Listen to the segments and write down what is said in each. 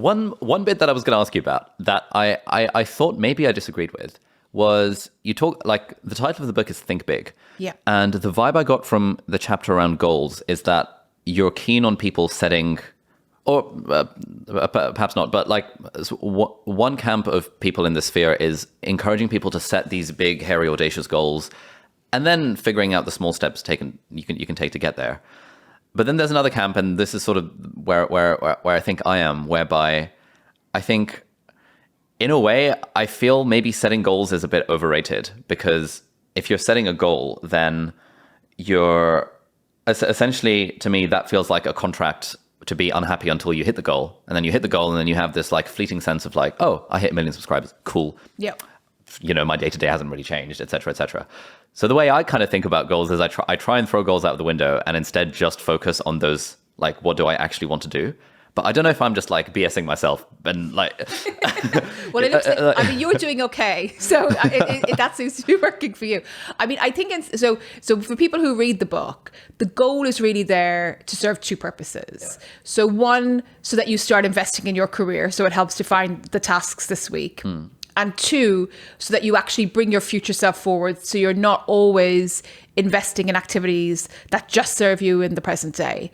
One bit that I was going to ask you about that I thought maybe I disagreed with was you talk like the title of the book is Think Big. Yeah. And the vibe I got from the chapter around goals is that you're keen on people setting, or perhaps not, but like one camp of people in the sphere is encouraging people to set these big, hairy, audacious goals and then figuring out the small steps you can take to get there. But then there's another camp, and this is sort of where I think I am, whereby I think, in a way, I feel maybe setting goals is a bit overrated, because if you're setting a goal, then you're essentially, to me, that feels like a contract to be unhappy until you hit the goal. And then you hit the goal, and then you have this like fleeting sense of like, oh, I hit 1 million subscribers. Cool. Yeah. You know, my day-to-day hasn't really changed, et cetera, et cetera. So the way I kind of think about goals is I try and throw goals out the window and instead just focus on those, like, what do I actually want to do? But I don't know if I'm just like BSing myself and like. Well, it looks like, I mean, you're doing okay, so that seems to be working for you. I mean, I think so for people who read the book, the goal is really there to serve two purposes. Yeah. So one, so that you start investing in your career, so it helps to find the tasks this week. And two, so that you actually bring your future self forward, so you're not always investing in activities that just serve you in the present day.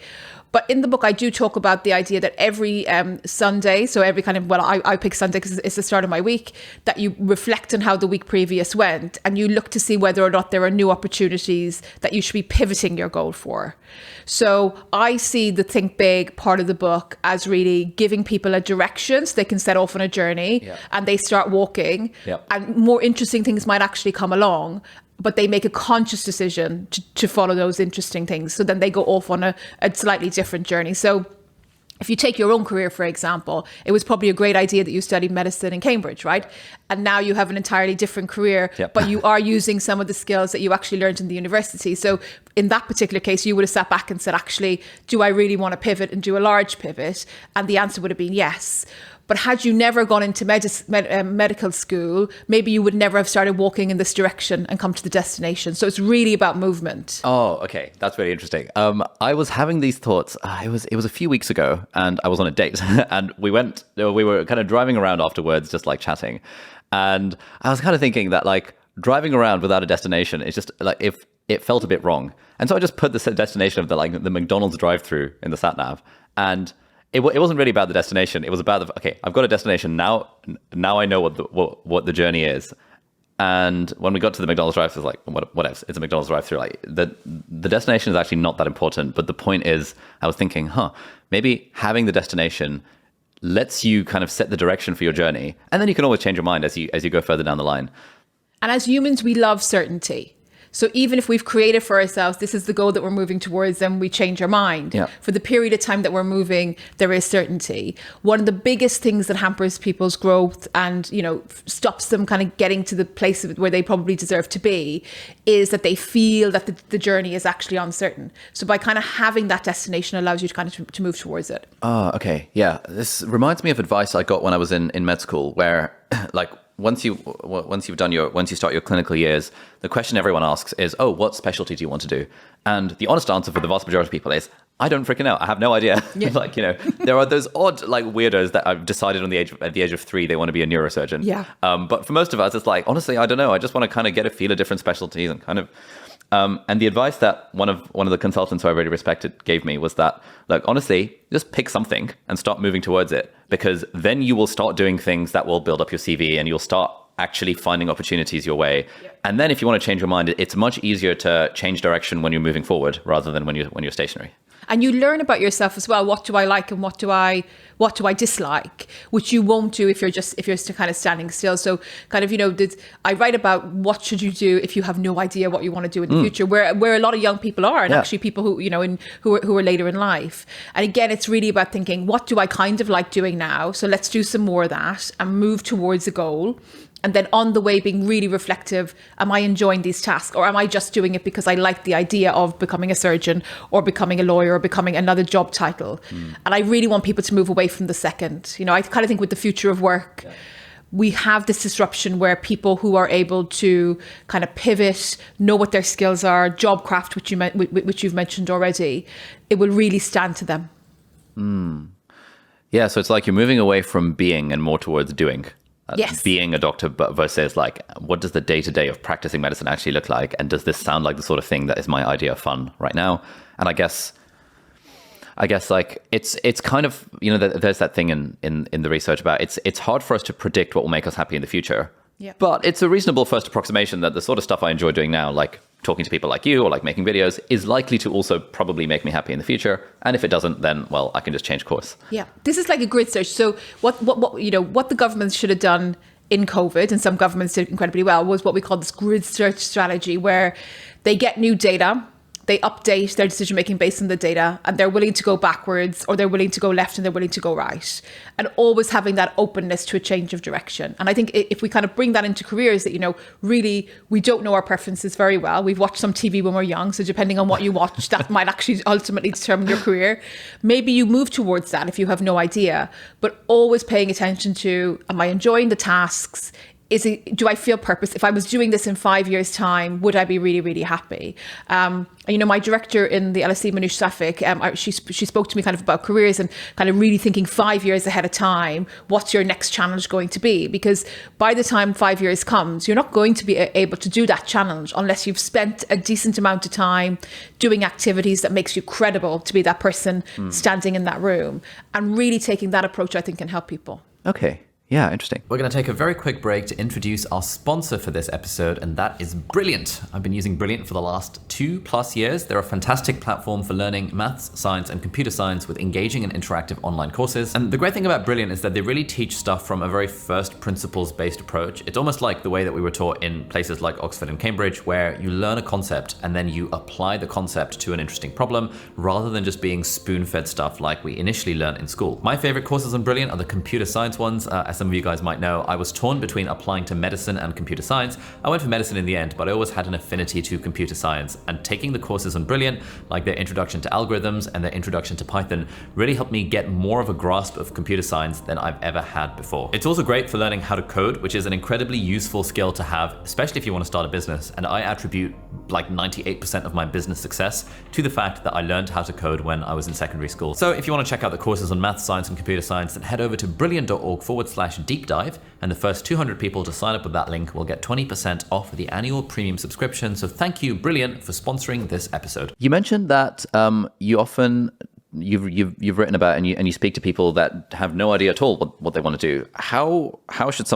But in the book, I do talk about the idea that every Sunday, so every kind of, well, I pick Sunday because it's the start of my week, that you reflect on how the week previous went, and you look to see whether or not there are new opportunities that you should be pivoting your goal for. So I see the Think Big part of the book as really giving people a direction so they can set off on a journey, and they start walking, and more interesting things might actually come along. But they make a conscious decision to follow those interesting things. So then they go off on a slightly different journey. So if you take your own career, for example, it was probably a great idea that you studied medicine in Cambridge, right? And now you have an entirely different career, but you are using some of the skills that you actually learned in the university. So in that particular case, you would have sat back and said, actually, do I really want to pivot and do a large pivot? And the answer would have been yes. But had you never gone into medical school, maybe you would never have started walking in this direction and come to the destination. So it's really about movement. Oh, okay. That's really interesting. I was having these thoughts. It was a few weeks ago, and I was on a date, and we were kind of driving around afterwards, just like chatting. And I was kind of thinking that like driving around without a destination is just like, if it felt a bit wrong. And so I just put the destination of the McDonald's drive-through in the sat nav, and it wasn't really about the destination. It was about okay, I've got a destination now. Now I know what the journey is. And when we got to the McDonald's drive-through, it's like, what else? It's a McDonald's drive-through. Like the destination is actually not that important. But the point is, I was thinking, maybe having the destination lets you kind of set the direction for your journey, and then you can always change your mind as you go further down the line. And as humans, we love certainty. So even if we've created for ourselves, this is the goal that we're moving towards, then we change our mind. Yeah. For the period of time that we're moving, there is certainty. One of the biggest things that hampers people's growth and, stops them kind of getting to the place where they probably deserve to be is that they feel that the journey is actually uncertain. So by kind of having that destination allows you to kind of to move towards it. Oh, okay. Yeah. This reminds me of advice I got when I was in med school, where like, once you start your clinical years, the question everyone asks is, oh, what specialty do you want to do? And the honest answer for the vast majority of people is, I don't freaking know. I have no idea. Yeah. There are those odd like weirdos that have decided at the age of 3 they want to be a neurosurgeon. Yeah. But for most of us, it's like, honestly, I don't know. I just want to kind of get a feel of different specialties and kind of. And the advice that one of the consultants who I really respected gave me was that, look, honestly, just pick something and start moving towards it, because then you will start doing things that will build up your CV and you'll start actually finding opportunities your way. Yeah. And then if you want to change your mind, it's much easier to change direction when you're moving forward rather than when you're stationary. And you learn about yourself as well. What do I like and what do I dislike, which you won't do if you're just kind of standing still. So kind of, I write about what should you do if you have no idea what you want to do in the future, where a lot of young people are, and actually people who, who are later in life. And again, it's really about thinking, what do I kind of like doing now? So let's do some more of that and move towards a goal. And then on the way, being really reflective, am I enjoying these tasks, or am I just doing it because I like the idea of becoming a surgeon or becoming a lawyer or becoming another job title? And I really want people to move away from the second. I kind of think with the future of work, we have this disruption where people who are able to kind of pivot, know what their skills are, job craft, which you've mentioned already, it will really stand to them. Yeah, so it's like you're moving away from being and more towards doing. Yes. Being a doctor, but versus like, what does the day-to-day of practicing medicine actually look like? And does this sound like the sort of thing that is my idea of fun right now? And I guess like it's kind of, there's that thing in the research about it's hard for us to predict what will make us happy in the future. Yeah. But it's a reasonable first approximation that the sort of stuff I enjoy doing now, like talking to people like you or like making videos, is likely to also probably make me happy in the future. And if it doesn't, then, well, I can just change course. Yeah. This is like a grid search. So what the government should have done in COVID, and some governments did incredibly well, was what we call this grid search strategy, where they get new data, they update their decision making based on the data, and they're willing to go backwards, or they're willing to go left, and they're willing to go right, and always having that openness to a change of direction. And I think if we kind of bring that into careers, that really we don't know our preferences very well. We've watched some TV when we're young, so depending on what you watch, that might actually ultimately determine your career. Maybe you move towards that if you have no idea, but always paying attention to: am I enjoying the tasks? Do I feel purpose? If I was doing this in 5 years' time, would I be really, really happy? My director in the LSE, Manoush Safik, she spoke to me kind of about careers and kind of really thinking 5 years ahead of time. What's your next challenge going to be? Because by the time 5 years comes, you're not going to be able to do that challenge unless you've spent a decent amount of time doing activities that makes you credible to be that person standing in that room. And really taking that approach, I think, can help people. Okay. Yeah, interesting. We're going to take a very quick break to introduce our sponsor for this episode, and that is Brilliant. I've been using Brilliant for the last 2+ years. They're a fantastic platform for learning maths, science, and computer science with engaging and interactive online courses. And the great thing about Brilliant is that they really teach stuff from a very first principles-based approach. It's almost like the way that we were taught in places like Oxford and Cambridge, where you learn a concept and then you apply the concept to an interesting problem, rather than just being spoon-fed stuff like we initially learned in school. My favorite courses on Brilliant are the computer science ones. As some of you guys might know, I was torn between applying to medicine and computer science. I went for medicine in the end, but I always had an affinity to computer science, and taking the courses on Brilliant, like their introduction to algorithms and their introduction to Python, really helped me get more of a grasp of computer science than I've ever had before. It's also great for learning how to code, which is an incredibly useful skill to have, especially if you want to start a business. And I attribute like 98% of my business success to the fact that I learned how to code when I was in secondary school. So if you want to check out the courses on math, science, and computer science, then head over to brilliant.org/deep dive, and the first 200 people to sign up with that link will get 20% off the annual premium subscription. So thank you, Brilliant, for sponsoring this episode. You mentioned that you often you've written about and you speak to people that have no idea at all what they want to do. How should someone